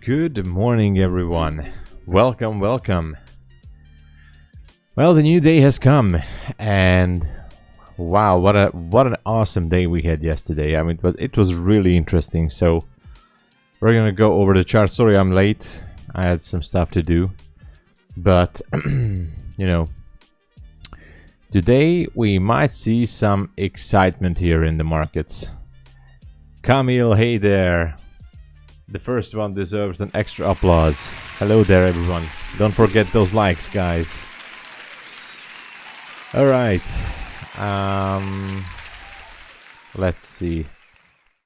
Good morning, everyone. Welcome, welcome. Well, the new day has come, and wow, what an awesome day we had yesterday. I mean, but it was really interesting. So we're gonna go over the chart. Sorry, I'm late. I had some stuff to do, but today we might see some excitement here in the markets. Camille, hey there. The first one deserves an extra applause. Hello there, everyone. Don't forget those likes, guys. All right. Let's see.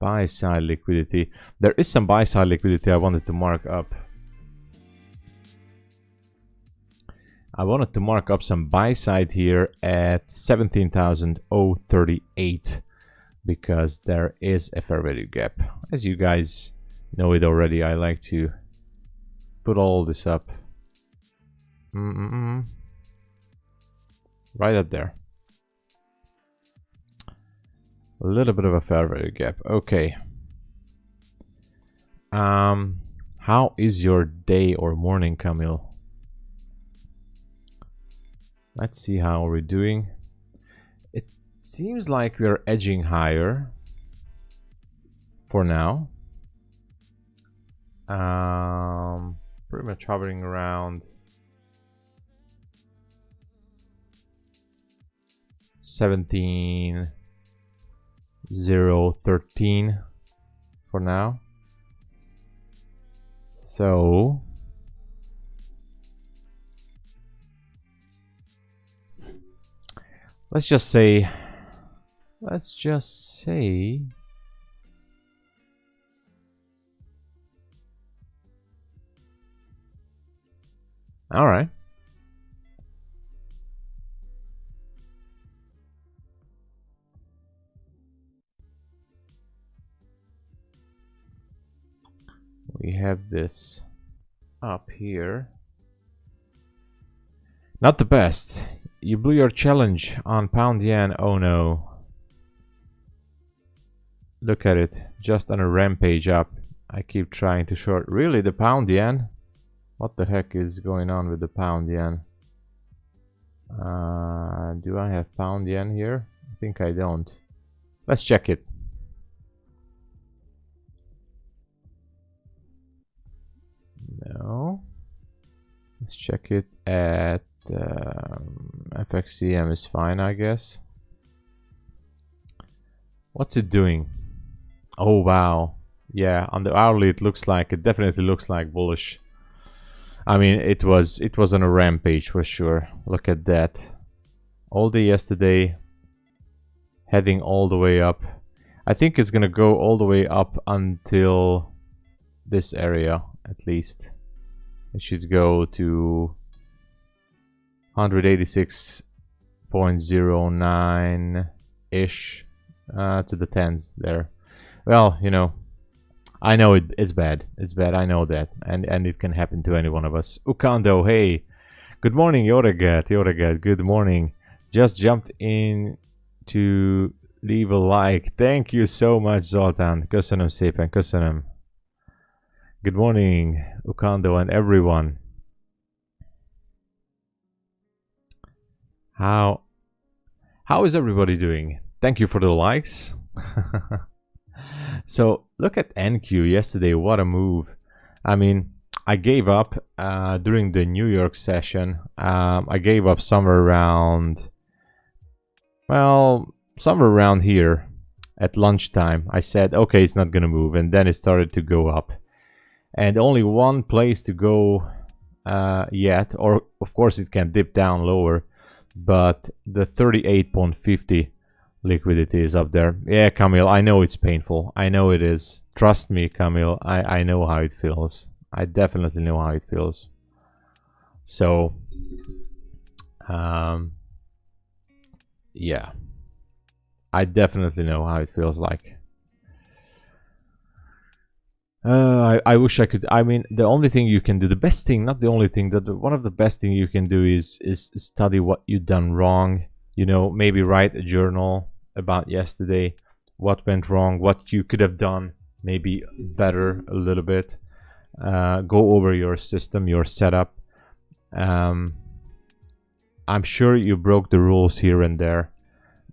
Buy side liquidity. There is some buy side liquidity I wanted to mark up. I wanted to mark up some buy side here at 17,038 because there is a fair value gap. As you guys know it already, I like to put all this up right up there. A little bit of a fair value gap. Okay. How is your day or morning, Camille? Let's see how we're doing. It seems like we're edging higher for now. Pretty much hovering around 17,013 for now. So let's just say all right. We have this up here. Not the best. You blew your challenge on pound yen. Oh no. Look at it. Just on a rampage up. I keep trying to short. Really, the pound yen? What the heck is going on with the pound yen? Do I have pound yen here? I think I don't. Let's check it. No. Let's check it at FXCM is fine, I guess. What's it doing? Oh wow. Yeah, on the hourly it definitely looks like bullish. I mean, it was on a rampage for sure. Look at that. All day yesterday, heading all the way up. I think it's gonna go all the way up until this area, at least. It should go to 186.09-ish to the tens there. Well, I know it's bad. It's bad. I know that, and it can happen to any one of us. Ukando, hey, good morning, Yoregat. Good morning. Just jumped in to leave a like. Thank you so much, Zoltan. Köszönöm szépen. Köszönöm. Good morning, Ukando and everyone. How is everybody doing? Thank you for the likes. So look at NQ yesterday. What a move. I mean, I gave up during the New York session. I gave up somewhere around here at lunchtime. I said, okay, it's not gonna move, and then it started to go up, and only one place to go yet, or of course it can dip down lower, but the 38.50 liquidity is up there. Yeah, Camille, I know it's painful. I know it is. Trust me, Camille. I know how it feels. I definitely know how it feels. So, yeah, I definitely know how it feels like. I wish I could. I mean, the only thing you can do, the best thing, not the only thing, one of the best thing you can do is study what you've done wrong. Maybe write a journal about yesterday, what went wrong, what you could have done maybe better a little bit, go over your system, your setup. I'm sure you broke the rules here and there,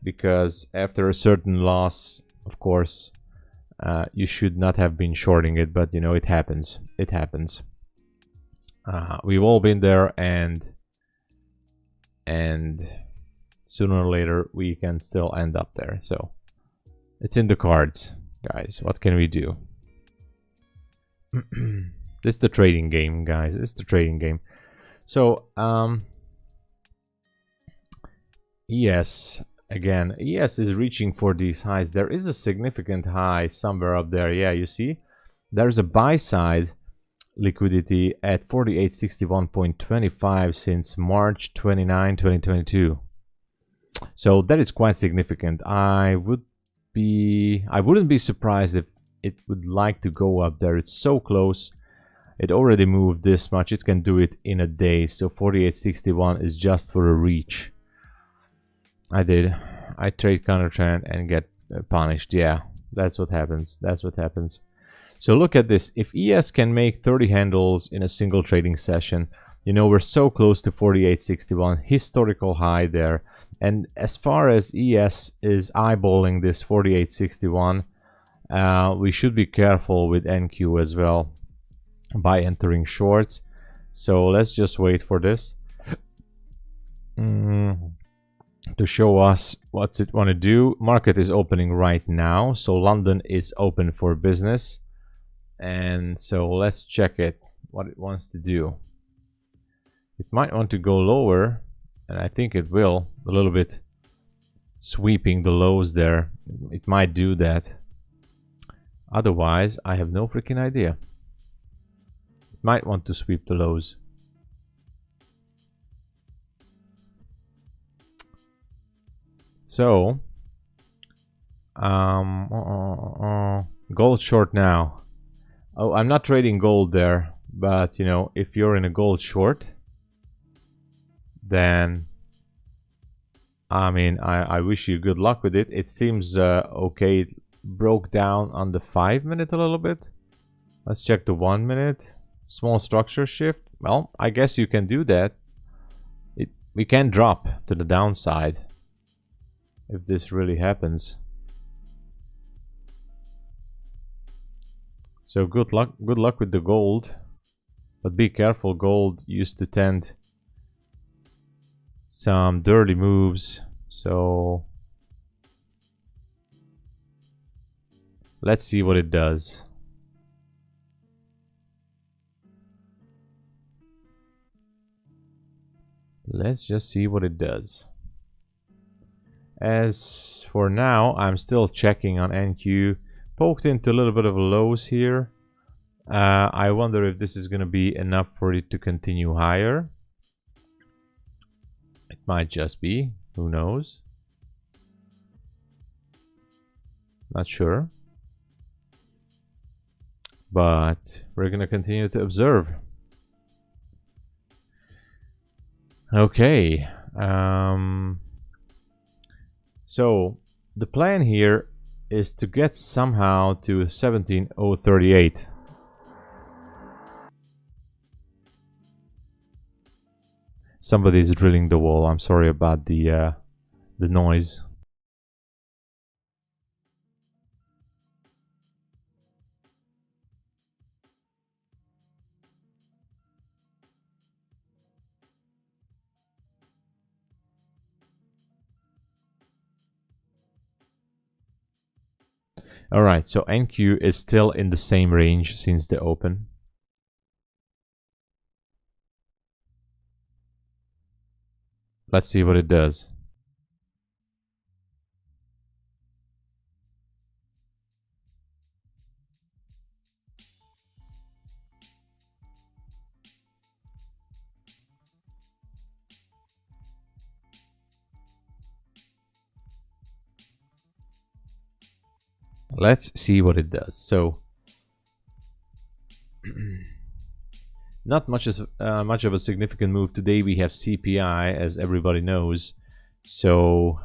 because after a certain loss, of course, you should not have been shorting it, but you know, it happens. It happens. We've all been there, and sooner or later we can still end up there. So it's in the cards, guys. What can we do? This is the trading game, guys. It's the trading game. So ES again. ES is reaching for these highs. There is a significant high somewhere up there. Yeah, you see, there's a buy side liquidity at 4861.25 since March 29, 2022. So that is quite significant. I wouldn't be surprised if it would like to go up there. It's so close. It already moved this much. It can do it in a day. So 4861 is just for a reach. I trade counter trend and get punished. Yeah, that's what happens. That's what happens. So look at this. If ES can make 30 handles in a single trading session, you know, we're so close to 4861, historical high there. And as far as ES is eyeballing this 4861, we should be careful with NQ as well by entering shorts. So let's just wait for this to show us what's it want to do. Market is opening right now, so London is open for business, and so let's check it, what it wants to do. It might want to go lower, and I think it will, a little bit sweeping the lows there. It might do that. Otherwise, I have no freaking idea. It might want to sweep the lows. So, gold short now. Oh, I'm not trading gold there, but you know, if you're in a gold short, then I mean, I wish you good luck with it. It seems okay. It broke down on the 5 minute a little bit. Let's check the 1 minute. Small structure shift. Well, I guess you can do that. We can drop to the downside if this really happens. So good luck with the gold, but be careful. Gold used to tend some dirty moves, so let's see what it does. Let's just see what it does. As for now, I'm still checking on NQ. Poked into a little bit of lows here. I wonder if this is going to be enough for it to continue higher. It might just be. Who knows? Not sure. But we're going to continue to observe. Okay. So the plan here is to get somehow to 17,038. Somebody is drilling the wall. I'm sorry about the noise. Alright, so NQ is still in the same range since the open. Let's see what it does. Let's see what it does. So not much of a significant move today. We have CPI, as everybody knows. So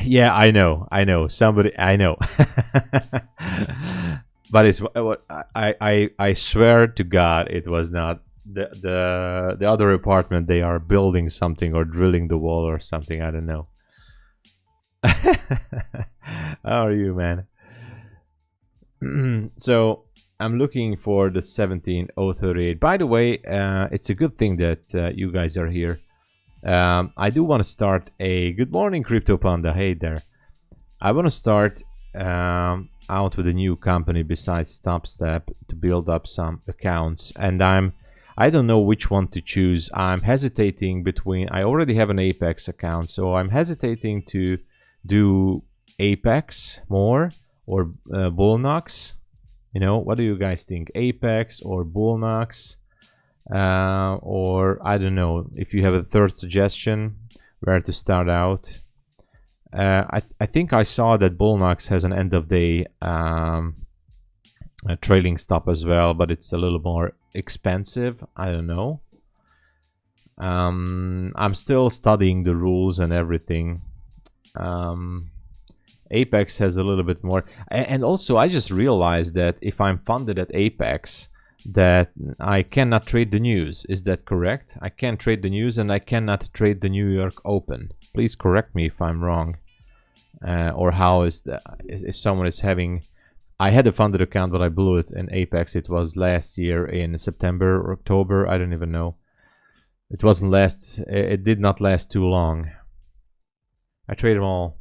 yeah, I know. Somebody, I know. But it's I swear to God, it was not the other apartment. They are building something or drilling the wall or something. I don't know. How are you, man? So I'm looking for the 17038. By the way, it's a good thing that you guys are here. I do want to start a good morning, Crypto Panda. Hey there. I want to start out with a new company besides TopStep to build up some accounts, and I don't know which one to choose. I'm hesitating between. I already have an Apex account, so I'm hesitating to do Apex more or Bullnox. You know, what do you guys think? Apex or Bullnox? Or I don't know if you have a third suggestion where to start out. I think I saw that Bullnox has an end of day trailing stop as well, but it's a little more expensive. I don't know. I'm still studying the rules and everything. Apex has a little bit more, and also I just realized that if I'm funded at Apex, that I cannot trade the news. Is that correct? I can't trade the news, and I cannot trade the New York Open. Please correct me if I'm wrong. Or how is that? If someone is having, I had a funded account, but I blew it in Apex. It was last year in September or October. I don't even know. It wasn't last. It did not last too long. I trade them all.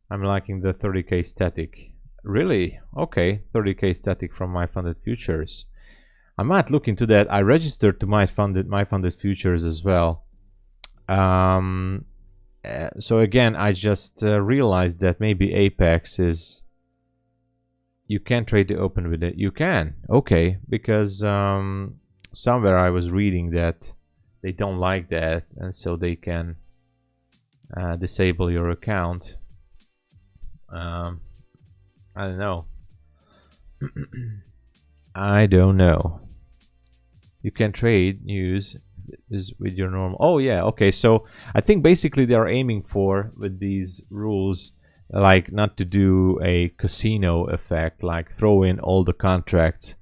I'm liking the 30k static. Really? Okay, 30k static from my funded futures. I might look into that. I registered to my funded futures as well. So again, I just realized that maybe Apex is. You can't trade the open with it. You can. Okay, because somewhere I was reading that they don't like that, and so they can disable your account. I don't know. I don't know. You can trade news is with your normal. Oh yeah, okay. So I think basically they are aiming for, with these rules, like not to do a casino effect, like throw in all the contracts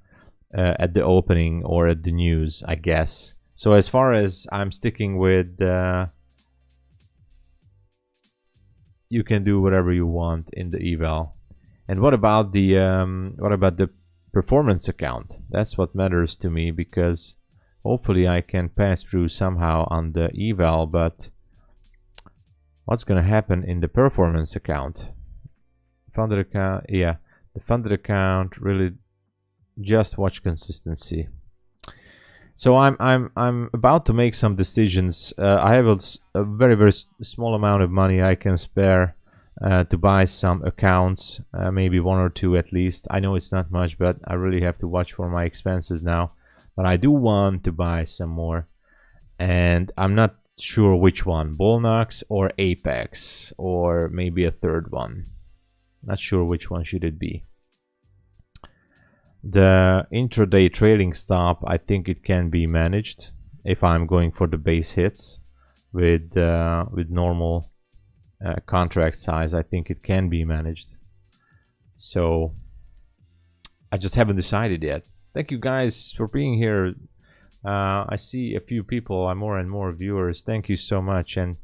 at the opening or at the news, I guess. So as far as I'm sticking with, you can do whatever you want in the eval. And what about the performance account? That's what matters to me, because hopefully I can pass through somehow on the eval, but what's gonna happen in the performance account? Funded account, yeah, the funded account, really just watch consistency. So I'm about to make some decisions. I have a very small amount of money I can spare to buy some accounts, maybe one or two at least. I know it's not much, but I really have to watch for my expenses now. But I do want to buy some more, and I'm not sure which one, Bullnox or Apex, or maybe a third one. Not sure which one should it be. The intraday trailing stop, I think it can be managed if I'm going for the base hits with normal contract size. I think it can be managed. So I just haven't decided yet. Thank you guys for being here. I see a few people, more and more viewers. Thank you so much. And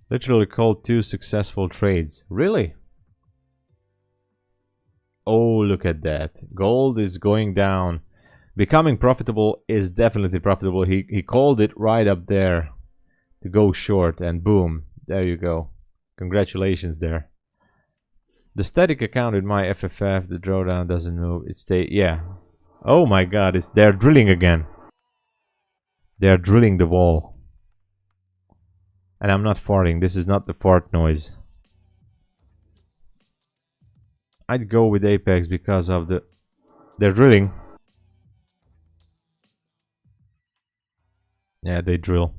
literally called 2 successful trades. Really? Oh, look at that. Gold is going down. Becoming profitable is definitely profitable. He called it right up there to go short, and boom, there you go. Congratulations there. The static account in my FFF, the drawdown doesn't move. It stay, yeah. Oh my god, they're drilling again. They're drilling the wall. And I'm not farting. This is not the fart noise. I'd go with Apex because of they're drilling. Yeah, they drill.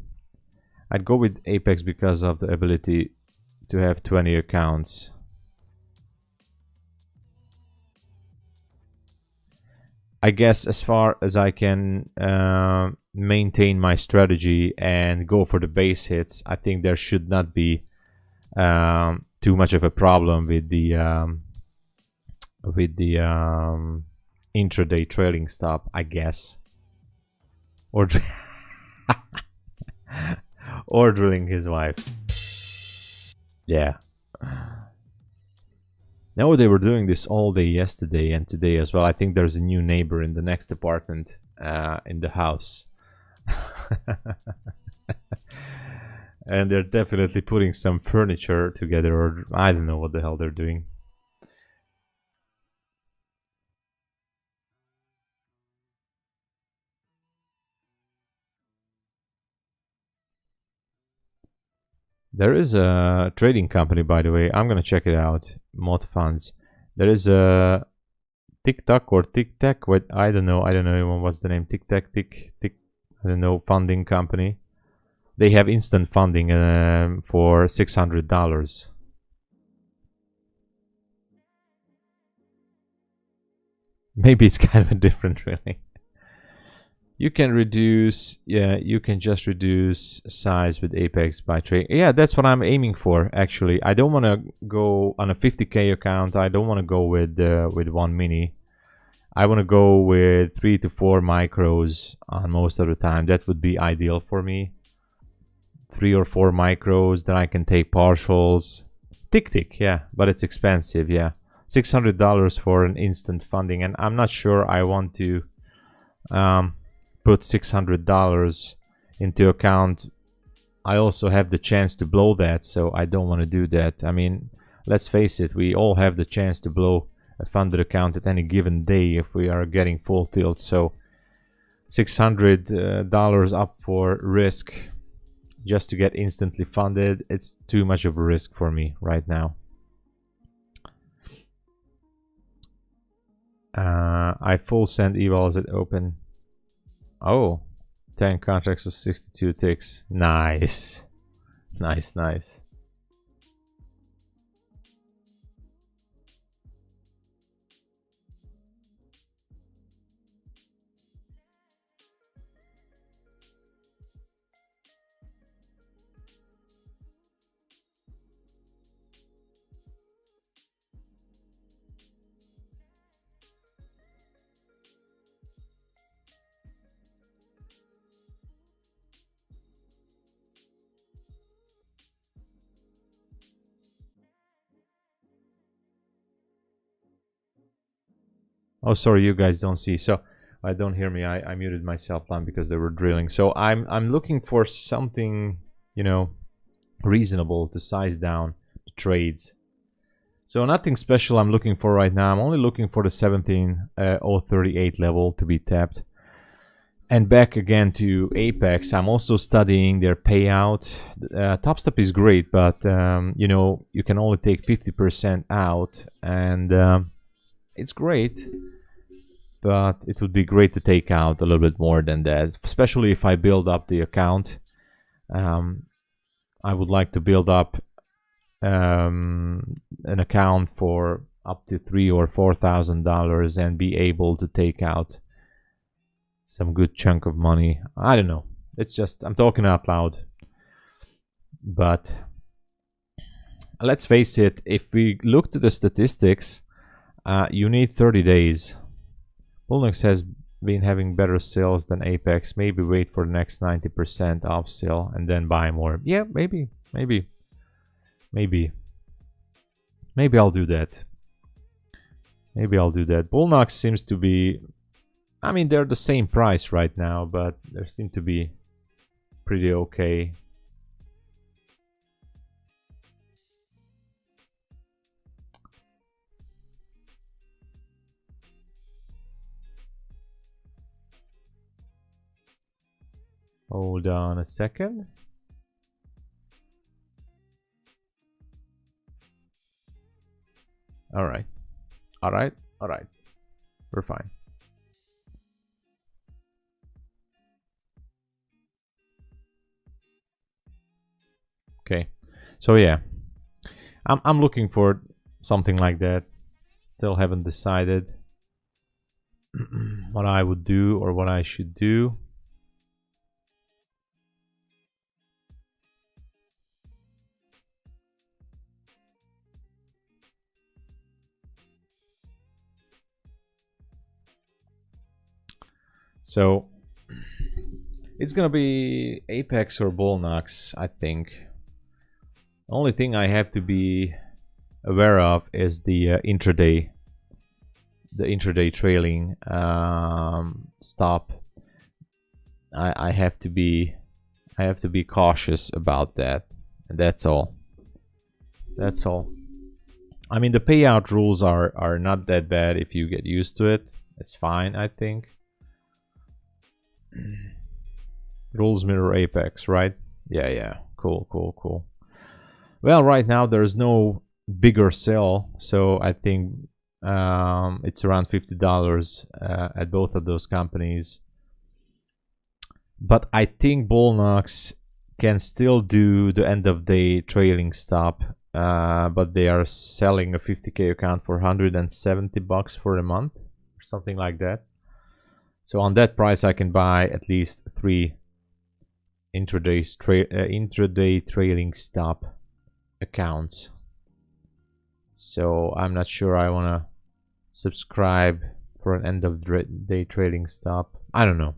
I'd go with Apex because of the ability to have 20 accounts. I guess as far as I can maintain my strategy and go for the base hits, I think there should not be too much of a problem with the with the intraday trading stop, I guess, or or drilling his wife. Yeah. No, they were doing this all day yesterday and today as well. I think there's a new neighbor in the next apartment in the house. And they're definitely putting some furniture together, or I don't know what the hell they're doing. There is a trading company, by the way. I'm gonna check it out. Mod funds. There is a TikTok or TikTok. What I don't know. I don't know even what's the name. TikTok, Tik. I don't know. Funding company. They have instant funding for $600. Maybe it's kind of different, really. You can reduce, yeah, you can just reduce size with Apex by trade. Yeah, that's what I'm aiming for, actually. I don't want to go on a 50k account. I don't want to go with one mini. I want to go with 3 to 4 micros on most of the time. That would be ideal for me. 3 or 4 micros, then I can take partials. Tick, yeah, but it's expensive, yeah. $600 for an instant funding, and I'm not sure I want to put $600 into account. I also have the chance to blow that, so I don't want to do that. I mean, let's face it, we all have the chance to blow a funded account at any given day if we are getting full tilt. So $600 up for risk just to get instantly funded, it's too much of a risk for me right now. I full send evals at open. Oh, 10 contracts with 62 ticks. Nice. Nice. Oh, sorry, you guys don't see. So I don't hear me. I muted myself down because they were drilling. So I'm looking for something, reasonable to size down the trades. So nothing special I'm looking for right now. I'm only looking for the 17038 level to be tapped. And back again to Apex, I'm also studying their payout. Top Step is great, but you can only take 50% out, and it's great, but it would be great to take out a little bit more than that, especially if I build up the account. I would like to build up an account for up to $3,000 or $4,000 and be able to take out some good chunk of money. I don't know. It's just, I'm talking out loud. But let's face it, if we look to the statistics, you need 30 days. Bullnox has been having better sales than Apex. Maybe wait for the next 90% off sale and then buy more. Yeah, maybe I'll do that. Bullnox seems to be, I mean, they're the same price right now, but they seem to be pretty okay. Hold on a second. All right. We're fine. Okay. So yeah, I'm looking for something like that. Still haven't decided what I would do or what I should do. So it's gonna be Apex or Bullnox, I think. Only thing I have to be aware of is the intraday trailing stop. I have to be cautious about that, and that's all. That's all. I mean, the payout rules are not that bad if you get used to it. It's fine, I think. Rules mirror Apex, right? Yeah. Cool. Well, right now there's no bigger sale, so I think it's around $50 at both of those companies. But I think Bullnox can still do the end of day trailing stop, but they are selling a 50k account for $170 for a month or something like that. So on that price I can buy at least 3 intraday trailing stop accounts. So I'm not sure I want to subscribe for an end of day trailing stop. I don't know.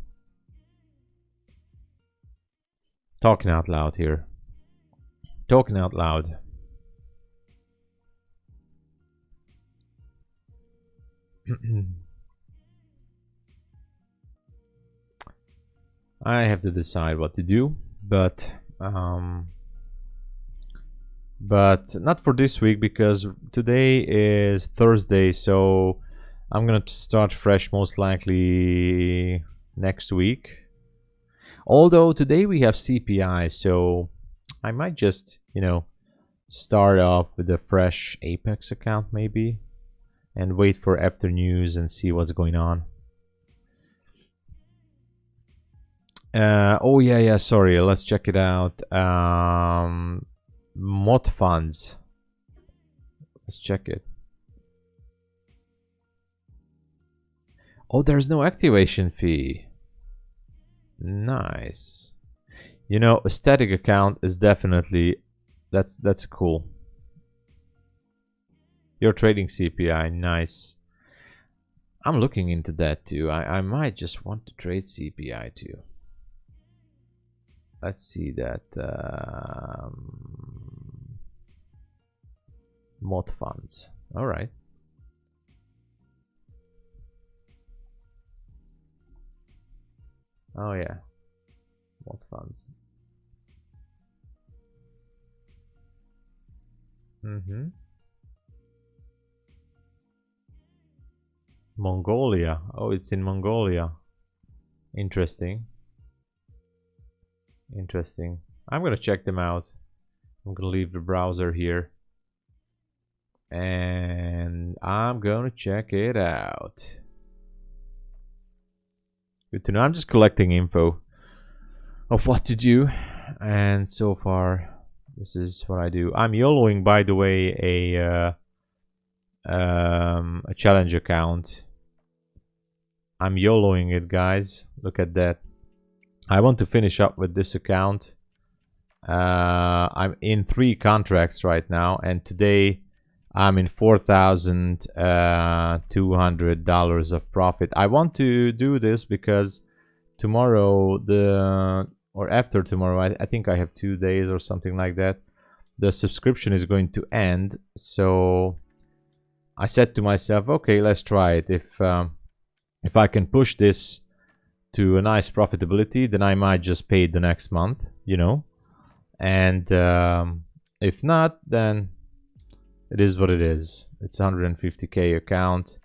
Talking out loud here. Talking out loud. I have to decide what to do, but not for this week, because today is Thursday, so I'm gonna start fresh most likely next week. Although today we have CPI, so I might just, start off with a fresh Apex account maybe, and wait for after news and see what's going on. Oh yeah, sorry, let's check it out. Mod funds. Let's check it. Oh, there's no activation fee. Nice. A static account is definitely that's cool. You're trading CPI, nice. I'm looking into that too. I might just want to trade CPI too. Let's see that. Mod funds. All right. Oh yeah. Mod funds. Mongolia. Oh, it's in Mongolia. Interesting. I'm gonna check them out. I'm gonna leave the browser here, and I'm gonna check it out. Good to know. I'm just collecting info of what to do, and so far this is what I do. I'm YOLOing, by the way, a challenge account. I'm YOLOing it, guys. Look at that. I want to finish up with this account. I'm in 3 contracts right now, and today I'm in $4,200 of profit. I want to do this because tomorrow, or after tomorrow, I think I have 2 days or something like that, the subscription is going to end. So I said to myself, okay, let's try it. If I can push this to a nice profitability, then I might just pay it the next month, and if not, then it is what it is. It's 150k account.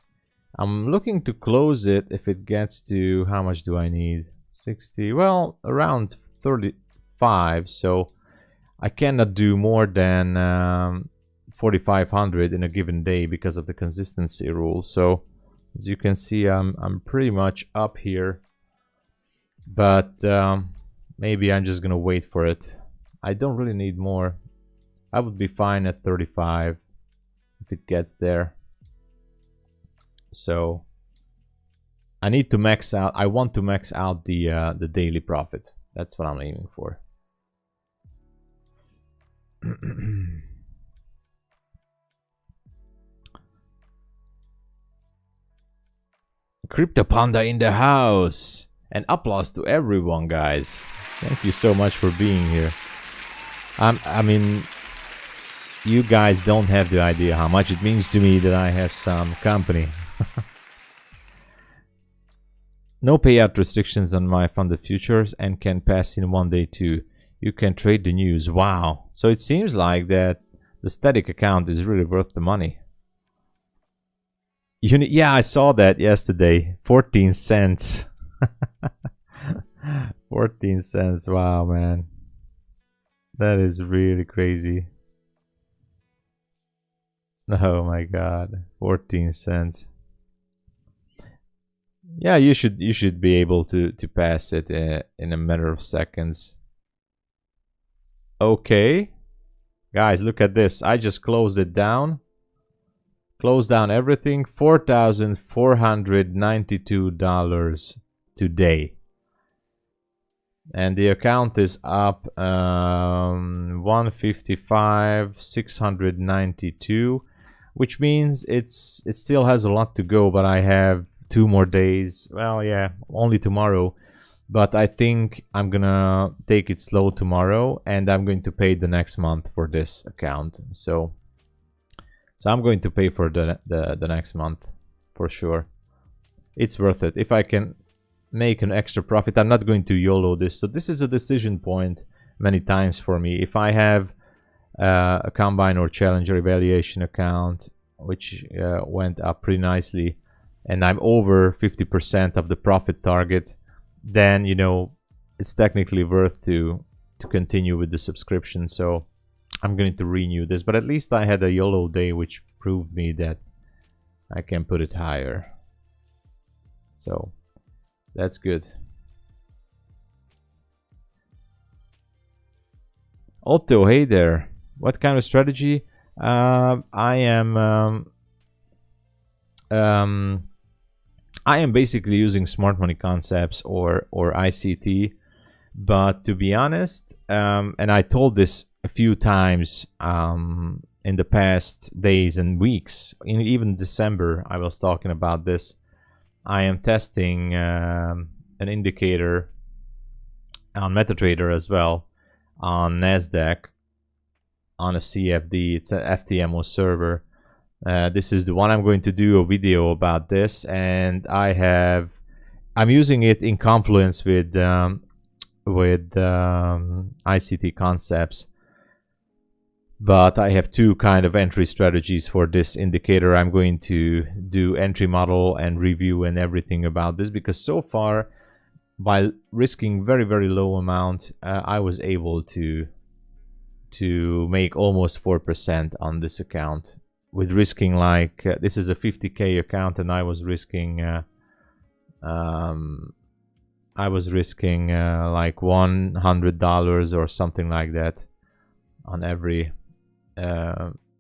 I'm looking to close it if it gets to, how much do I need? 60, well, around 35, so I cannot do more than 4,500 in a given day because of the consistency rule. So as you can see, I'm pretty much up here, but maybe I'm just gonna wait for it. I don't really need more. I would be fine at 35 if it gets there. So I need to max out. I want to max out the daily profit. That's what I'm aiming for. Crypto Panda in the house. And applause to everyone, guys. Thank you so much for being here. I mean, you guys don't have the idea how much it means to me that I have some company. No payout restrictions on my funded futures and can pass in one day too. You can trade the news. Wow. So it seems like that the static account is really worth the money. Yeah, I saw that yesterday. 14 cents. 14 cents. Wow, man. That is really crazy. Oh my god. 14 cents. Yeah, you should be able to pass it in a matter of seconds. Okay. Guys, look at this. I just closed it down. Closed down everything. $4,492 today. And the account is up 155,692, which means it still has a lot to go, but I have 2 more days. Well, yeah, only tomorrow. But I think I'm gonna take it slow tomorrow, and I'm going to pay the next month for this account. So I'm going to pay for the next month for sure. It's worth it. If I can make an extra profit, I'm not going to YOLO this. So this is a decision point many times for me. If I have a combine or challenger evaluation account which went up pretty nicely, and I'm over 50% of the profit target, then you know it's technically worth to continue with the subscription. So I'm going to renew this, but at least I had a YOLO day which proved me that I can put it higher. So that's good. Otto, hey there. What kind of strategy? I am basically using smart money concepts or ICT, but to be honest, and I told this a few times in the past days and weeks, in even December I was talking about this. I am testing an indicator on MetaTrader as well, on NASDAQ, on a CFD. It's an FTMO server. This is the one I'm going to do a video about this, and I'm using it in confluence with ICT concepts. But I have 2 kind of entry strategies for this indicator. I'm going to do entry model and review and everything about this, because so far, by risking very, very low amount, I was able to make almost 4% on this account. With risking like, this is a 50K account, and I was risking like $100 or something like that on every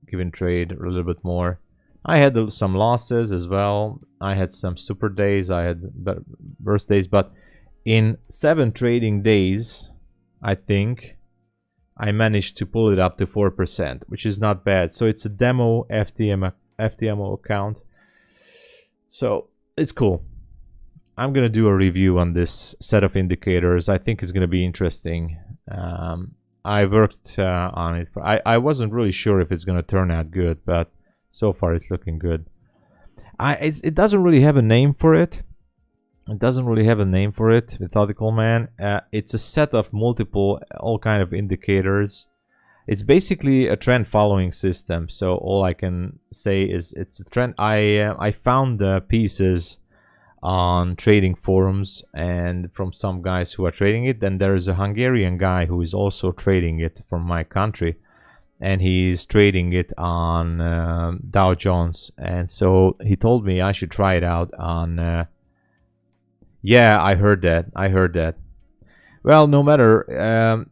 given trade, or a little bit more. I had some losses as well. I had some super days, I had burst days, but in 7 trading days, I think I managed to pull it up to 4%, which is not bad. So it's a demo FTMO account, so it's cool. I'm gonna do a review on this set of indicators. I think it's gonna be interesting. I worked on it. I wasn't really sure if it's gonna turn out good, but so far it's looking good. It doesn't really have a name for it. Methodical Man. It's a set of multiple, all kind of indicators. It's basically a trend following system. So all I can say is it's a trend. I found the pieces on trading forums and from some guys who are trading it. Then there is a Hungarian guy who is also trading it from my country, and he's trading it on Dow Jones. And so he told me I should try it out on yeah, I heard that. Well, no matter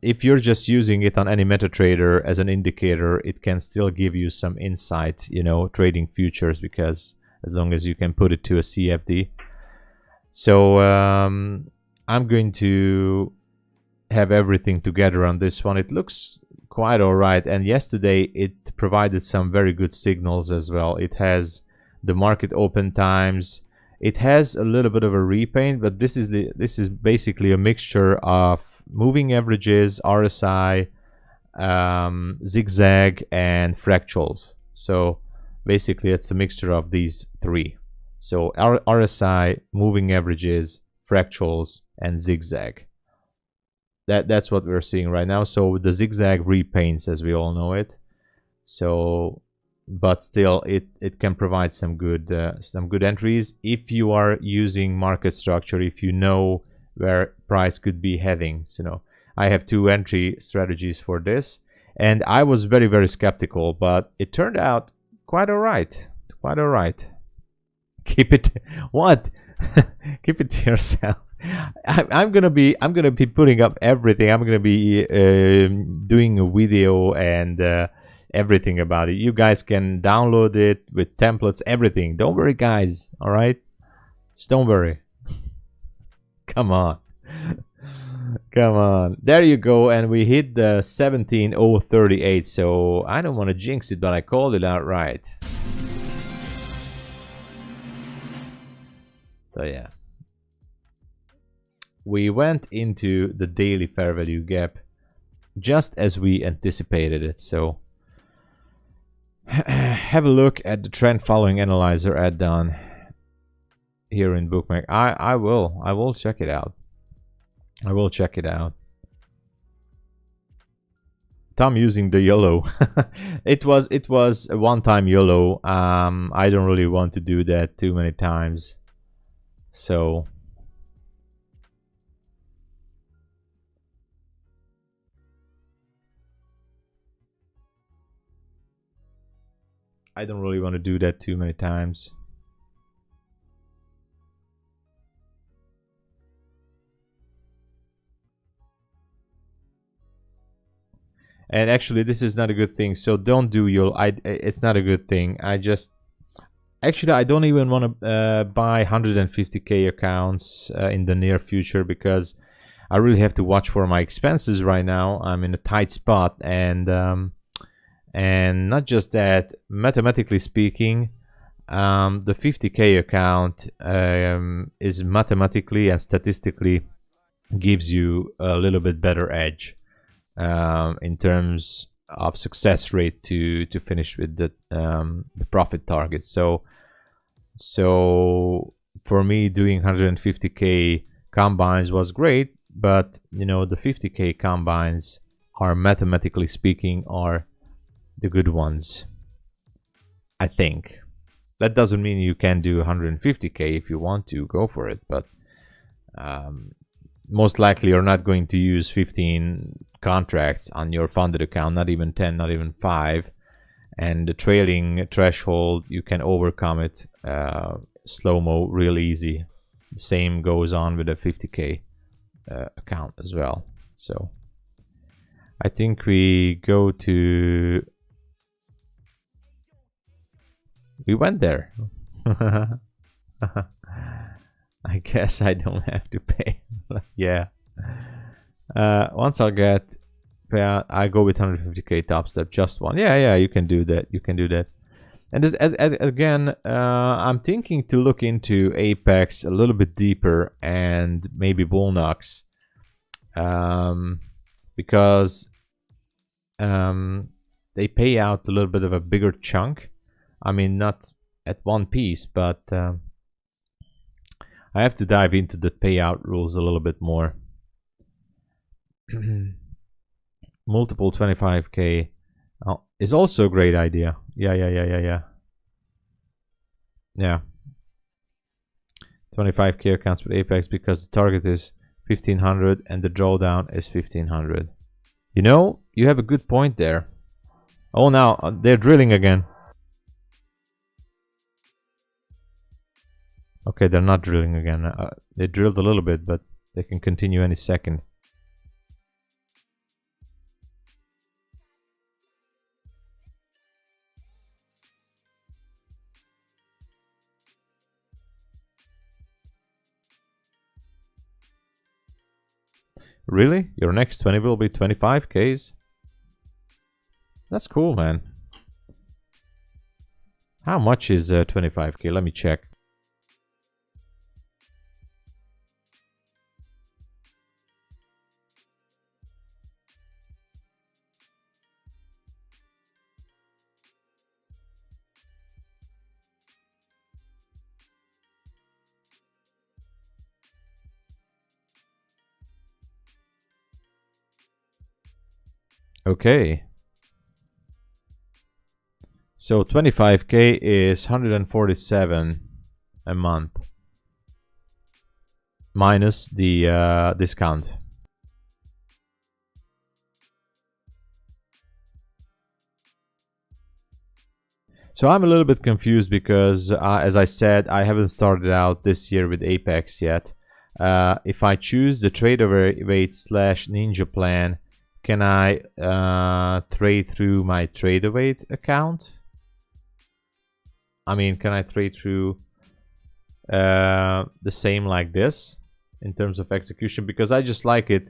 if you're just using it on any MetaTrader as an indicator, it can still give you some insight, you know, trading futures, because as long as you can put it to a CFD. So I'm going to have everything together on this one. It looks quite all right, and yesterday it provided some very good signals as well. It has the market open times. It has a little bit of a repaint, but this is basically a mixture of moving averages, RSI, zigzag, and fractals. So basically it's a mixture of these three. So RSI, moving averages, fractals, and zigzag. That's what we're seeing right now. So the zigzag repaints, as we all know it. So, but still, it can provide some good entries if you are using market structure. If you know where price could be heading. So, I have 2 entry strategies for this, and I was very skeptical, but it turned out quite alright. Quite alright. Keep it what? Keep it to yourself. I'm gonna be putting up everything. I'm gonna be doing a video and everything about it. You guys can download it with templates, everything. Don't worry, guys. All right, just don't worry. Come on, come on. There you go, and we hit the 17,038. So I don't want to jinx it, but I called it out right. So yeah. We went into the daily fair value gap just as we anticipated it. So have a look at the trend following analyzer add-on here in Bookmap. I will check it out. I will check it out. Tom using the YOLO. it was a one-time YOLO. I don't really want to do that too many times. So I don't really want to do that too many times. And actually, this is not a good thing. So don't do YOLO. It's not a good thing. Actually, I don't even want to buy 150k accounts in the near future, because I really have to watch for my expenses right now. I'm in a tight spot, and not just that, mathematically speaking, the 50k account is mathematically and statistically gives you a little bit better edge in terms of success rate to finish with the profit target. So for me, doing 150k combines was great, but you know, the 50k combines are, mathematically speaking, are the good ones. I think that doesn't mean you can do 150k. If you want to, go for it, but most likely you're not going to use 15 contracts on your funded account, not even 10, not even 5. And the trailing threshold, you can overcome it slow-mo real easy. The same goes on with a 50k account as well. So I think we go to, we went there. I guess I don't have to pay. Yeah. Once I get payout, I go with 150k top step, just one. Yeah, you can do that. You can do that. And this, again, I'm thinking to look into Apex a little bit deeper, and maybe Bullnox, because they pay out a little bit of a bigger chunk. I mean, not at one piece, but I have to dive into the payout rules a little bit more. Multiple 25k is also a great idea. Yeah. 25k accounts with Apex, because the target is 1500 and the drawdown is 1500. You know, you have a good point there. Oh, now they're drilling again. Okay, they're not drilling again. They drilled a little bit, but they can continue any second. Really? Your next 20 will be 25k's? That's cool, man. How much is 25k? Let me check. Okay. So 25k is 147 a month minus the discount. So I'm a little bit confused because, as I said, I haven't started out this year with Apex yet. If I choose the Tradeaway / Ninja plan, can I trade through my Tradeaway account? I mean, can I trade through the same like this in terms of execution? Because I just like it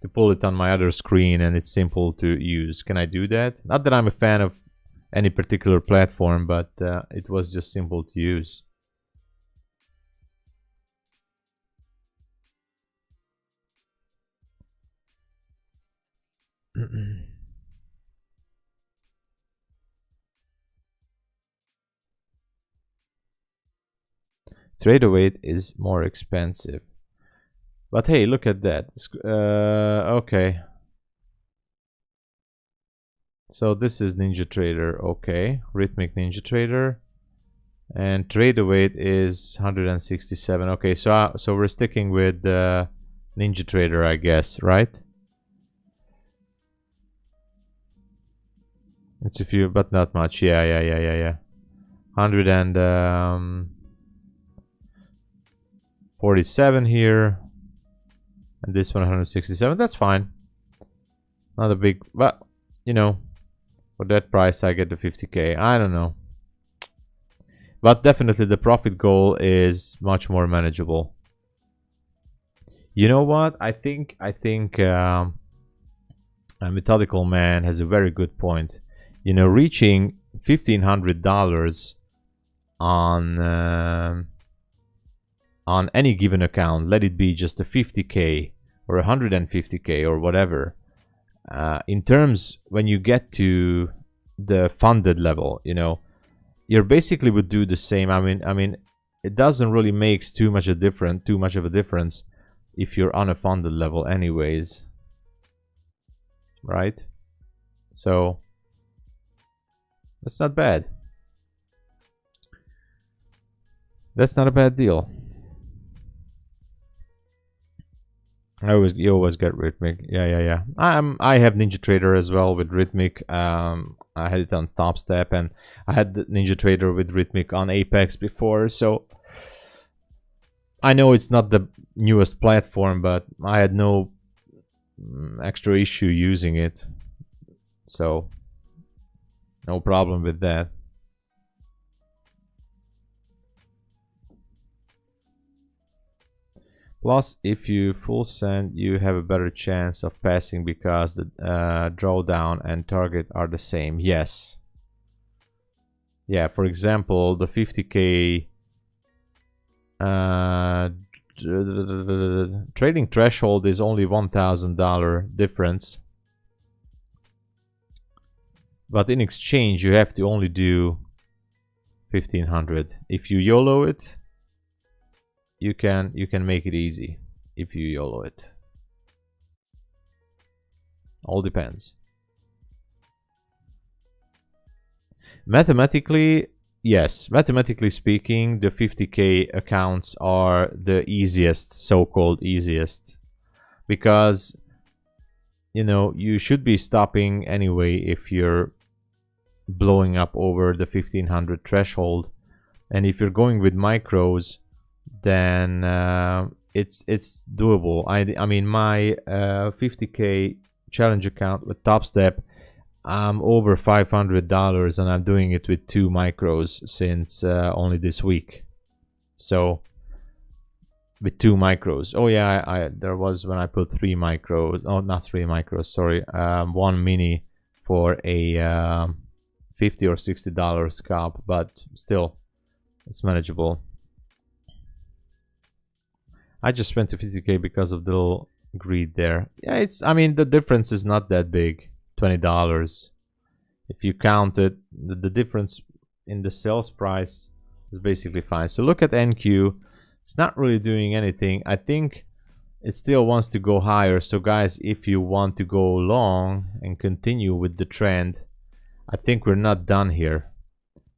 to pull it on my other screen and it's simple to use. Can I do that? Not that I'm a fan of any particular platform, but it was just simple to use. Tradeaway is more expensive. But hey, look at that. Okay. So this is NinjaTrader, okay. Rithmic NinjaTrader. And Tradeaway is 167. Okay, so we're sticking with NinjaTrader, I guess, right? It's a few, but not much. Yeah. 147 here. And this one 167. That's fine. Not a big, but you know, for that price I get the 50k. I don't know. But definitely the profit goal is much more manageable. You know what? I think a Methodical Man has a very good point. You know, reaching $1,500 on any given account, let it be just a 50k or 150k or whatever. In terms when you get to the funded level, you know, you basically would do the same. I mean, it doesn't really make too much of a difference if you're on a funded level, anyways, right? So that's not bad. That's not a bad deal. You always get Rithmic. Yeah. I have NinjaTrader as well with Rithmic. I had it on Topstep, and I had the NinjaTrader with Rithmic on Apex before. So I know it's not the newest platform, but I had no extra issue using it. So no problem with that. Plus, if you full send, you have a better chance of passing because the drawdown and target are the same. Yes. Yeah, for example, the 50k trading threshold is only $1,000 difference. But in exchange, you have to only do 1,500. If you YOLO it, you can make it easy if you YOLO it. All depends. Mathematically, yes. Mathematically speaking, the 50k accounts are the easiest, so-called easiest, because you know you should be stopping anyway if you're blowing up over the 1,500 threshold, and if you're going with micros, then it's doable. I mean, my 50k challenge account with Topstep, I'm over $500, and I'm doing it with 2 micros since only this week. So with 2 micros. Oh yeah, there was when I put 3 micros. Oh, not 3 micros. Sorry, 1 mini for a $50 or $60 scalp, but still, it's manageable. I just went to 50k because of the little greed there. Yeah, I mean, the difference is not that big. $20. If you count it, the difference in the sales price is basically fine. So look at NQ. It's not really doing anything. I think it still wants to go higher. So guys, if you want to go long and continue with the trend, I think we're not done here.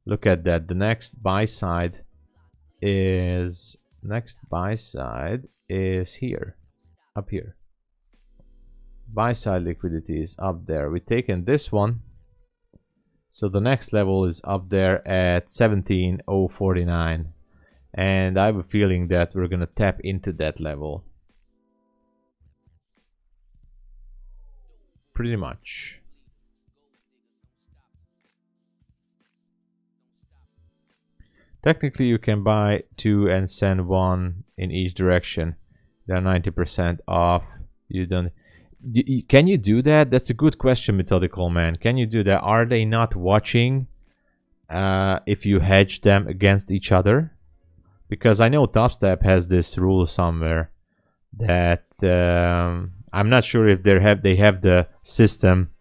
Look at that. The next buy side is here, up here. Buy side liquidity is up there. We've taken this one, so the next level is up there at 17,049, and I have a feeling that we're gonna tap into that level pretty much. Technically you can buy 2 and send 1 in each direction. They're 90% off. You don't. Can you do that? That's a good question, Methodical Man. Can you do that? Are they not watching if you hedge them against each other? Because I know Topstep has this rule somewhere that I'm not sure if they have the system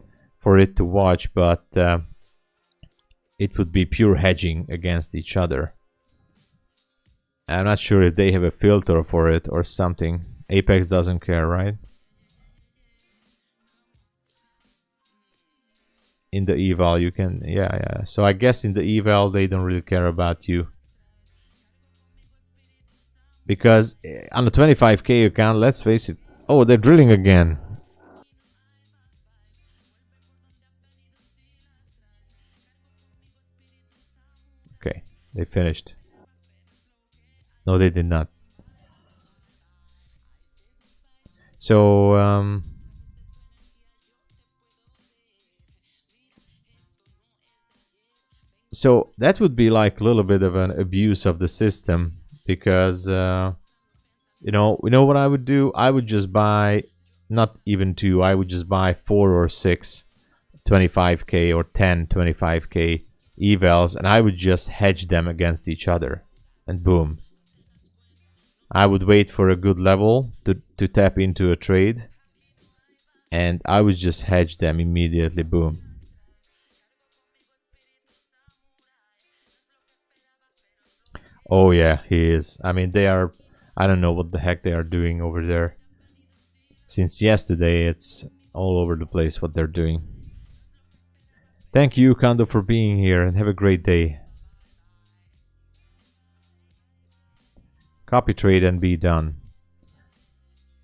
for it to watch, but it would be pure hedging against each other. I'm not sure if they have a filter for it or something. Apex doesn't care, right? In the eval you can, yeah. So I guess in the eval they don't really care about you. Because on the 25k account, let's face it. Oh, they're drilling again. Okay, they finished. No, they did not. So so that would be like a little bit of an abuse of the system, because you know what I would do? I would just buy not even 2, I would just buy 4 or 6 25k or 10 25k evals, and I would just hedge them against each other, and boom. I would wait for a good level to tap into a trade, and I would just hedge them immediately, boom. Oh yeah, he is. I mean, they are, I don't know what the heck they are doing over there. Since yesterday, it's all over the place what they're doing. Thank you, Kando, for being here, and have a great day. Copy trade and be done.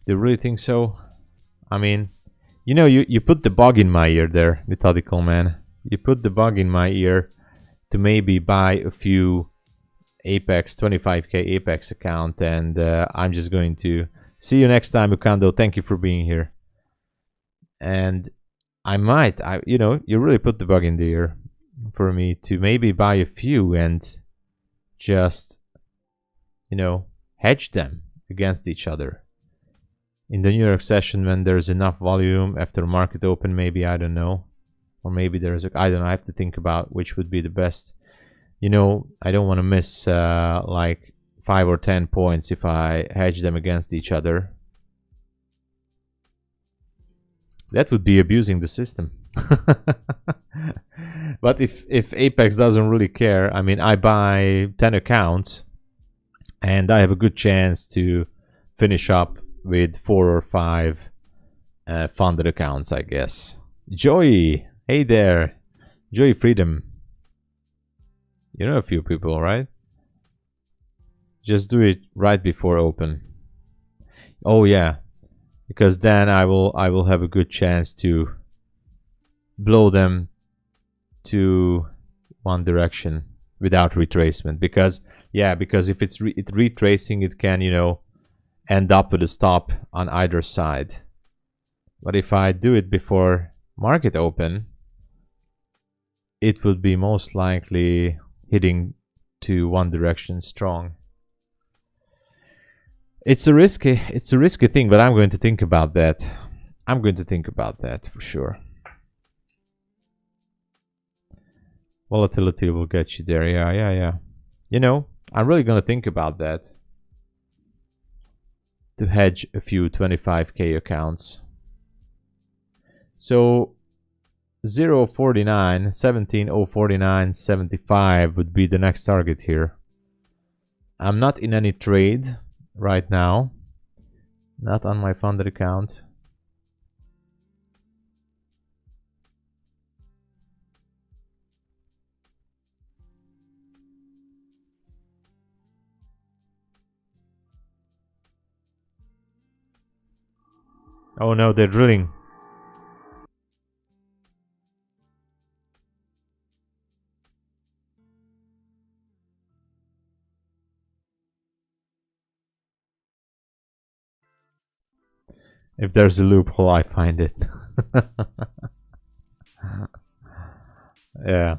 Do you really think so? I mean, you know, you put the bug in my ear there, Methodical Man. You put the bug in my ear to maybe buy a few Apex, 25k Apex account, and I'm just going to see you next time, Ukando. Thank you for being here. And I might, you know, you really put the bug in the ear for me to maybe buy a few and just, you know, hedge them against each other. In the New York session, when there's enough volume after market open, maybe, I don't know. Or maybe there's, I don't know, I have to think about which would be the best. You know, I don't want to miss like 5 or 10 points if I hedge them against each other. That would be abusing the system. But if Apex doesn't really care, I mean, I buy 10 accounts and I have a good chance to finish up with 4 or 5 funded accounts, I guess. Joey, hey there. Joey Freedom. You know a few people, right? Just do it right before open. Oh yeah, because then I will have a good chance to blow them to one direction without retracement. Because yeah, because if it's retracing, it can, you know, end up with a stop on either side. But if I do it before market open, it would be most likely hitting to one direction strong. It's a risky thing, but I'm going to think about that. I'm going to think about that for sure. Volatility will get you there. Yeah. You know, I'm really going to think about that. To hedge a few 25k accounts. So 0.49, 17.049.75 would be the next target here. I'm not in any trade right now, Not on my funded account. Oh no, they're drilling. If there's a loophole, I find it. Yeah.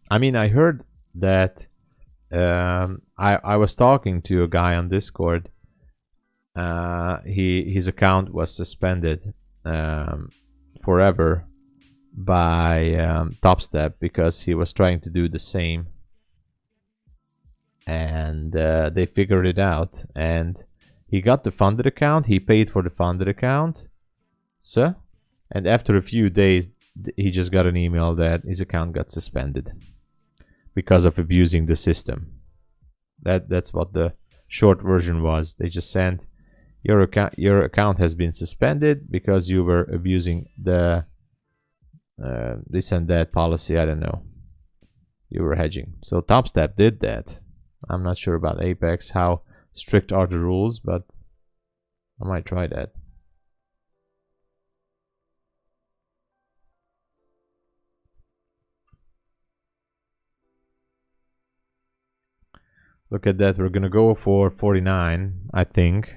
I mean, I heard that I was talking to a guy on Discord. His account was suspended forever by Topstep because he was trying to do the same, and they figured it out. And he got the funded account. He paid for the funded account, so, and after a few days, he just got an email that his account got suspended because of abusing the system. That's what the short version was. They just sent your account has been suspended because you were abusing the this and that policy. I don't know. You were hedging. So Topstep did that. I'm not sure about Apex, how strict are the rules, but I might try that. Look at that, we're gonna go for 49, I think.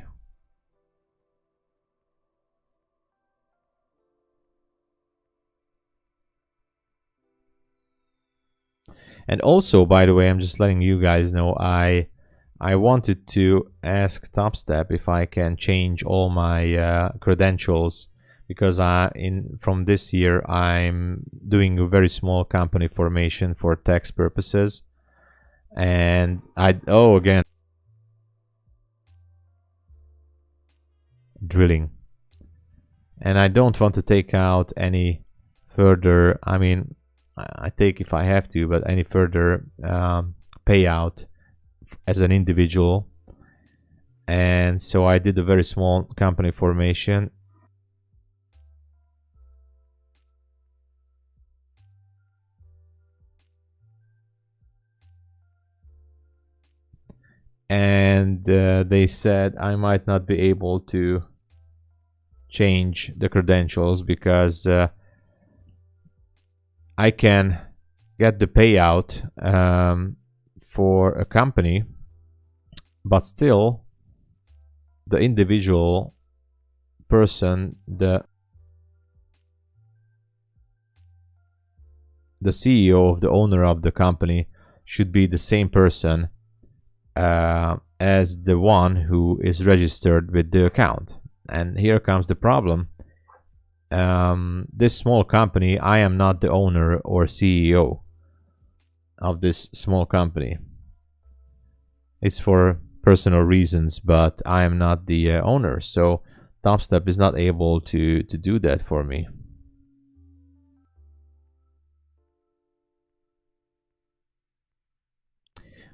And also, by the way, I'm just letting you guys know, I wanted to ask Topstep if I can change all my credentials, because from this year I'm doing a very small company formation for tax purposes. And again, drilling, and I don't want to take out any further, I mean, I take if I have to, but any further payout as an individual. And so I did a very small company formation. And they said I might not be able to change the credentials because I can get the payout for a company, but still the individual person, the CEO of the owner of the company should be the same person as the one who is registered with the account. And here comes the problem. This small company, I am not the owner or CEO of this small company. It's for personal reasons, but I am not the owner, so Topstep is not able to do that for me.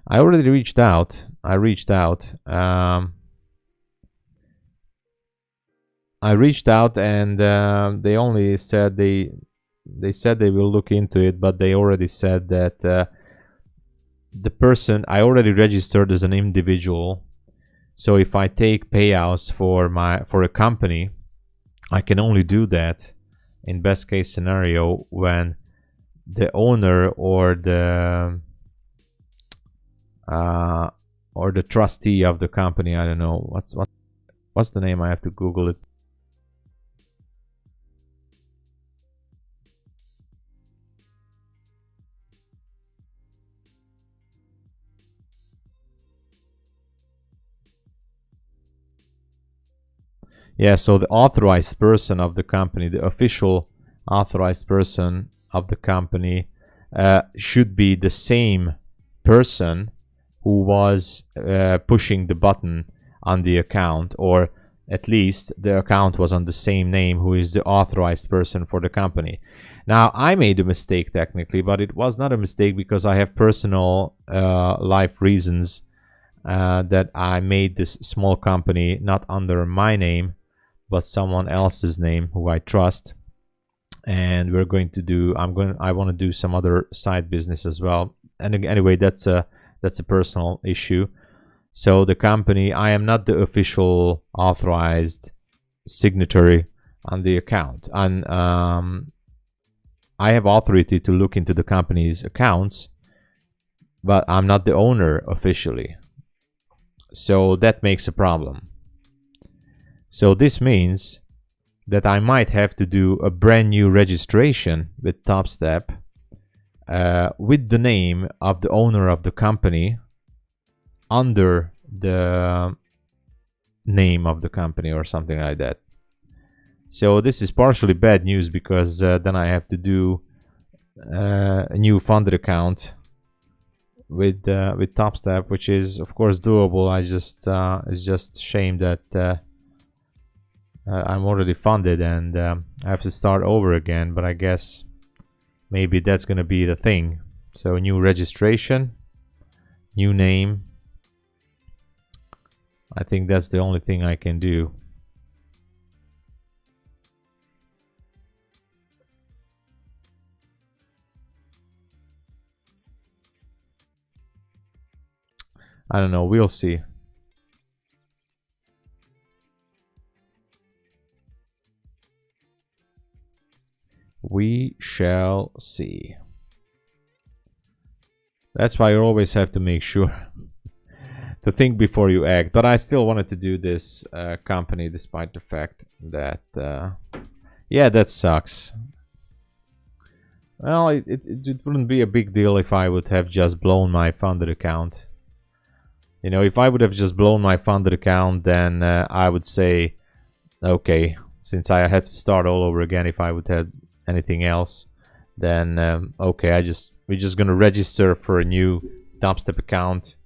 I already reached out. I reached out and they only said they said they will look into it, but they already said that the person I already registered as an individual. So if I take payouts for a company, I can only do that in best case scenario when the owner or the trustee of the company, I don't know what's the name, I have to Google it. Yeah, so the authorized person of the company, the official authorized person of the company should be the same person who was pushing the button on the account, or at least the account was on the same name who is the authorized person for the company. Now, I made a mistake technically, but it was not a mistake because I have personal life reasons that I made this small company not under my name, but someone else's name who I trust. And we're going to do, I want to do some other side business as well. And anyway, that's a personal issue. So the company, I am not the official authorized signatory on the account. And I have authority to look into the company's accounts, but I'm not the owner officially. So that makes a problem. So this means that I might have to do a brand new registration with Topstep with the name of the owner of the company under the name of the company or something like that. So this is partially bad news because then I have to do a new funded account with Topstep, which is of course doable. It's just a shame that I'm already funded and I have to start over again, but I guess maybe that's gonna be the thing. So new registration, new name. I think that's the only thing I can do. I don't know, we'll see. We shall see. That's why you always have to make sure to think before you act. But I still wanted to do this company despite the fact that yeah, that sucks. Well, it wouldn't be a big deal if I would have just blown my funded account. You know, if I would have just blown my funded account, then I would say, okay, since I have to start all over again if I would have anything else, then okay, we're just gonna register for a new Topstep account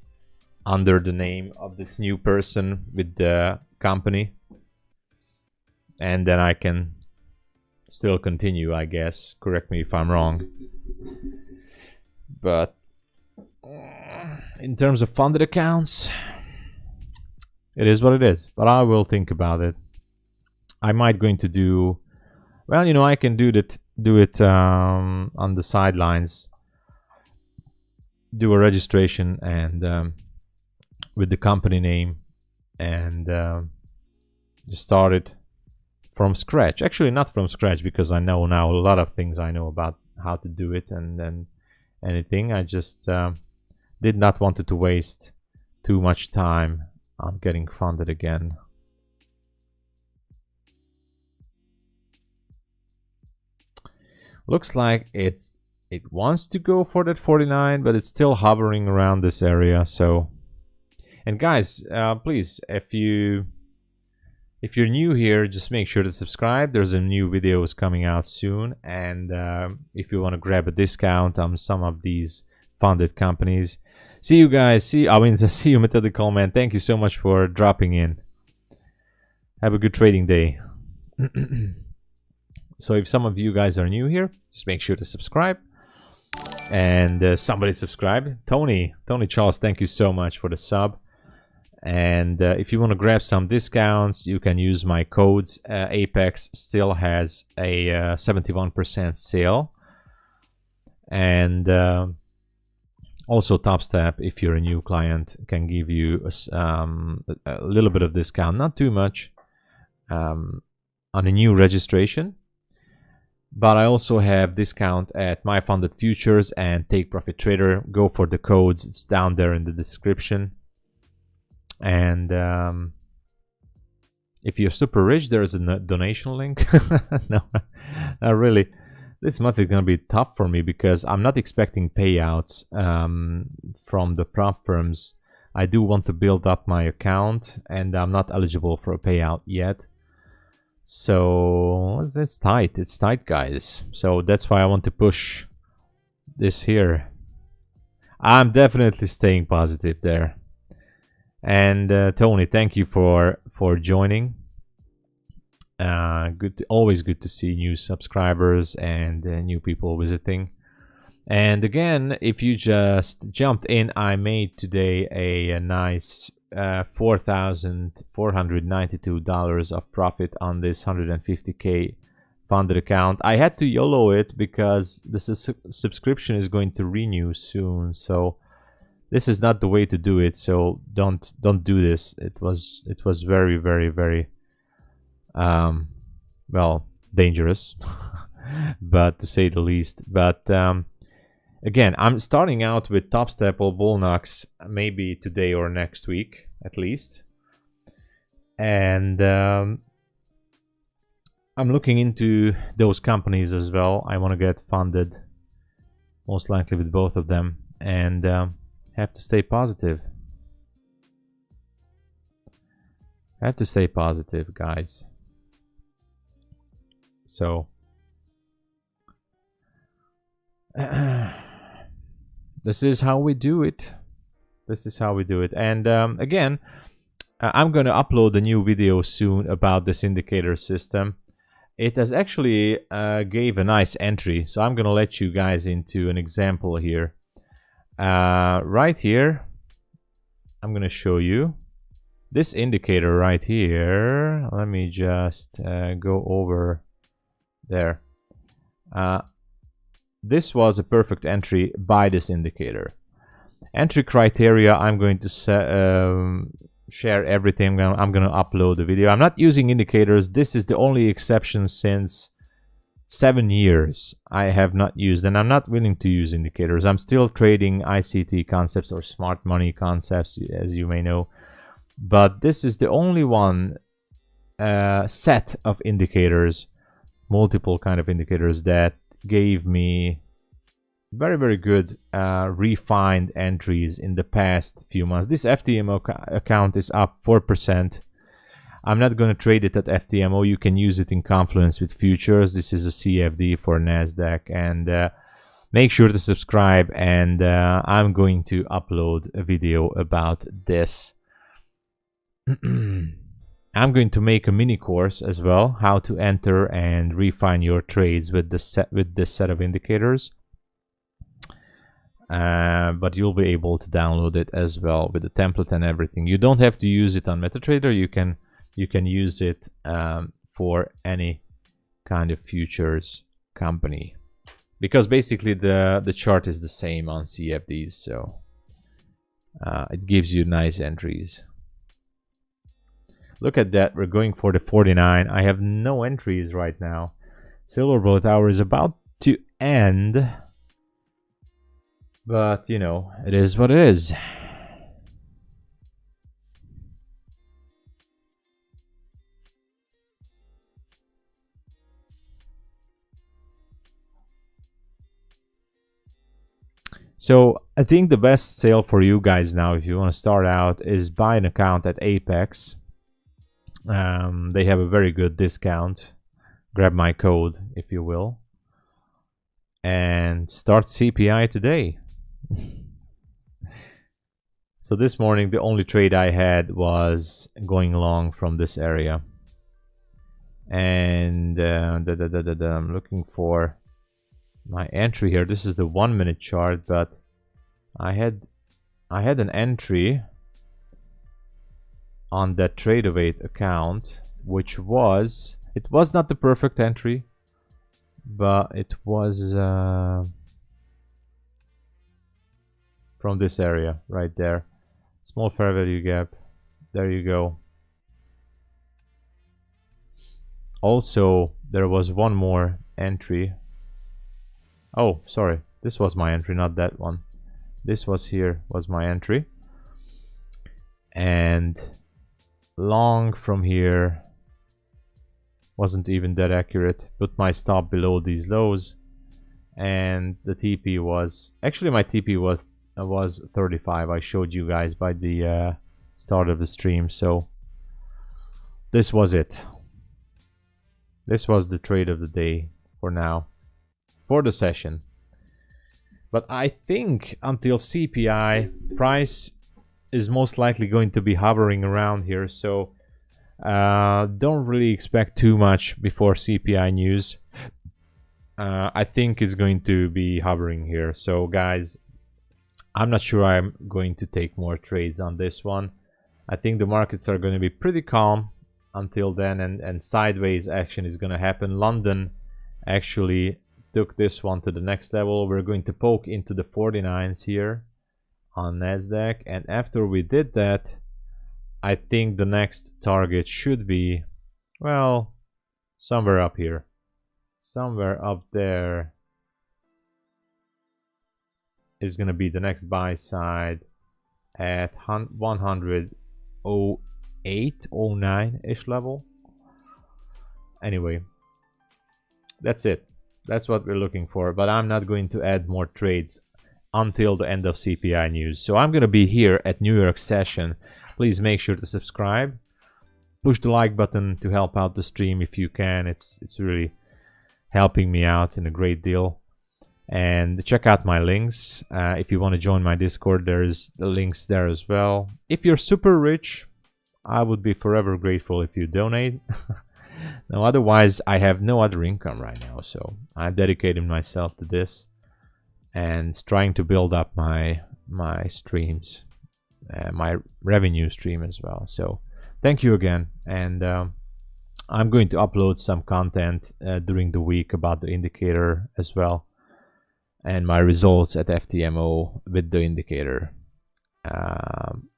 under the name of this new person with the company, and then I can still continue, I guess. Correct me if I'm wrong, but in terms of funded accounts, it is what it is. But I will think about it. I might going to do, well, you know, I can do it on the sidelines, do a registration and with the company name, and just start it from scratch. Actually, not from scratch, because I know now a lot of things I know about how to do it and then anything. I just did not want to waste too much time on getting funded again. Looks like it wants to go for that 49, but it's still hovering around this area. So, and guys, please, if you're new here, just make sure to subscribe. There's a new videos coming out soon, and if you want to grab a discount on some of these funded companies. See you guys. See you, Methodical Man. Thank you so much for dropping in. Have a good trading day. So if some of you guys are new here, just make sure to subscribe. And somebody subscribe. Tony Charles, thank you so much for the sub. And if you want to grab some discounts, you can use my codes. Apex still has a 71% sale. And also Topstep, if you're a new client, can give you a little bit of discount, not too much, on a new registration. But I also have discount at My Funded Futures and Take Profit Trader. Go for the codes. It's down there in the description. And if you're super rich, there's a donation link. No, not really. This month is going to be tough for me because I'm not expecting payouts from the prop firms. I do want to build up my account, and I'm not eligible for a payout yet. So it's tight. It's tight, guys. So that's why I want to push this here. I'm definitely staying positive there. And Tony, thank you for joining. Always good to see new subscribers and new people visiting. And again, if you just jumped in, I made today a nice $4,492 of profit on this 150K funded account. I had to YOLO it because the subscription is going to renew soon, so this is not the way to do it. So don't do this. It was very, very, very well, dangerous, but to say the least. But again, I'm starting out with Top Step or Bullnox maybe today or next week at least, and I'm looking into those companies as well. I want to get funded, most likely with both of them, and have to stay positive. Have to stay positive, guys. So this is how we do it. This is how we do it. And again, I'm going to upload a new video soon about this indicator system. It has actually gave a nice entry, so I'm going to let you guys into an example here. Right here, I'm going to show you this indicator right here. Let me just go over there. This was a perfect entry by this indicator. Entry criteria, I'm going to share everything. I'm going to upload the video. I'm not using indicators. This is the only exception since 7 years I have not used, and I'm not willing to use indicators. I'm still trading ICT concepts or smart money concepts, as you may know, but this is the only one set of indicators, multiple kind of indicators, that gave me very, very good refined entries in the past few months. This FTMO account is up 4%. I'm not going to trade it at FTMO. You can use it in Confluence with futures. This is a CFD for NASDAQ. And make sure to subscribe. And I'm going to upload a video about this. I'm going to make a mini course as well, how to enter and refine your trades with this set of indicators. But you'll be able to download it as well with the template and everything. You don't have to use it on MetaTrader. You can use it for any kind of futures company, because basically the chart is the same on CFDs, so it gives you nice entries. Look at that, we're going for the 49. I have no entries right now. Silver bullet hour is about to end, but you know, it is what it is. So I think the best sale for you guys now, if you want to start out, is buy an account at Apex. They have a very good discount. Grab my code, if you will, and start CPI today. So this morning the only trade I had was going long from this area, and I'm looking for my entry here. This is the 1 minute chart, but I had an entry on that Tradeovate account, which was, it was not the perfect entry, but it was from this area right there. Small fair value gap. There you go. Also, there was one more entry. Oh, sorry. This was my entry, not that one. This was here, was my entry. And long from here wasn't even that accurate. Put my stop below these lows, and the TP was, actually my TP was 35. I showed you guys by the start of the stream. So this was it. This was the trade of the day for now, for the session. But I think until CPI, price is most likely going to be hovering around here. So Don't really expect too much before CPI news. I think it's going to be hovering here. So guys, I'm not sure I'm going to take more trades on this one. I think the markets are going to be pretty calm until then, and sideways action is going to happen. London actually took this one to the next level. We're going to poke into the 49s here on Nasdaq, and after we did that, I think the next target should be, well, somewhere up here, somewhere up there is going to be the next buy side at 108.09 ish level. Anyway, that's it. That's what we're looking for, but I'm not going to add more trades until the end of CPI news. So I'm going to be here at New York session. Please make sure to subscribe. Push the like button to help out the stream if you can. It's really helping me out in a great deal. And check out my links. If you want to join my Discord, there's the links there as well. If you're super rich, I would be forever grateful if you donate. Now, otherwise, I have no other income right now, so I'm dedicating myself to this and trying to build up my streams, my revenue stream as well. So thank you again, and I'm going to upload some content during the week about the indicator as well, and my results at FTMO with the indicator.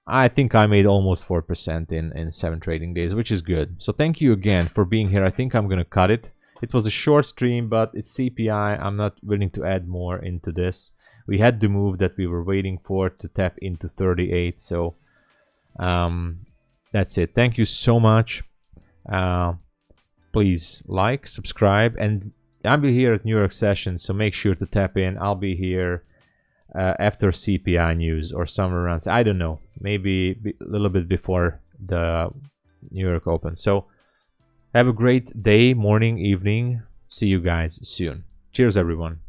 I think I made almost 4% in 7 trading days, which is good. So thank you again for being here. I think I'm gonna cut it. It was a short stream, but it's CPI. I'm not willing to add more into this. We had the move that we were waiting for to tap into 38. So that's it. Thank you so much. Please like, subscribe, and I'll be here at New York session, so make sure to tap in. I'll be here after CPI news or somewhere around, I don't know, maybe a little bit before the New York Open. So have a great day, morning, evening. See you guys soon. Cheers, everyone.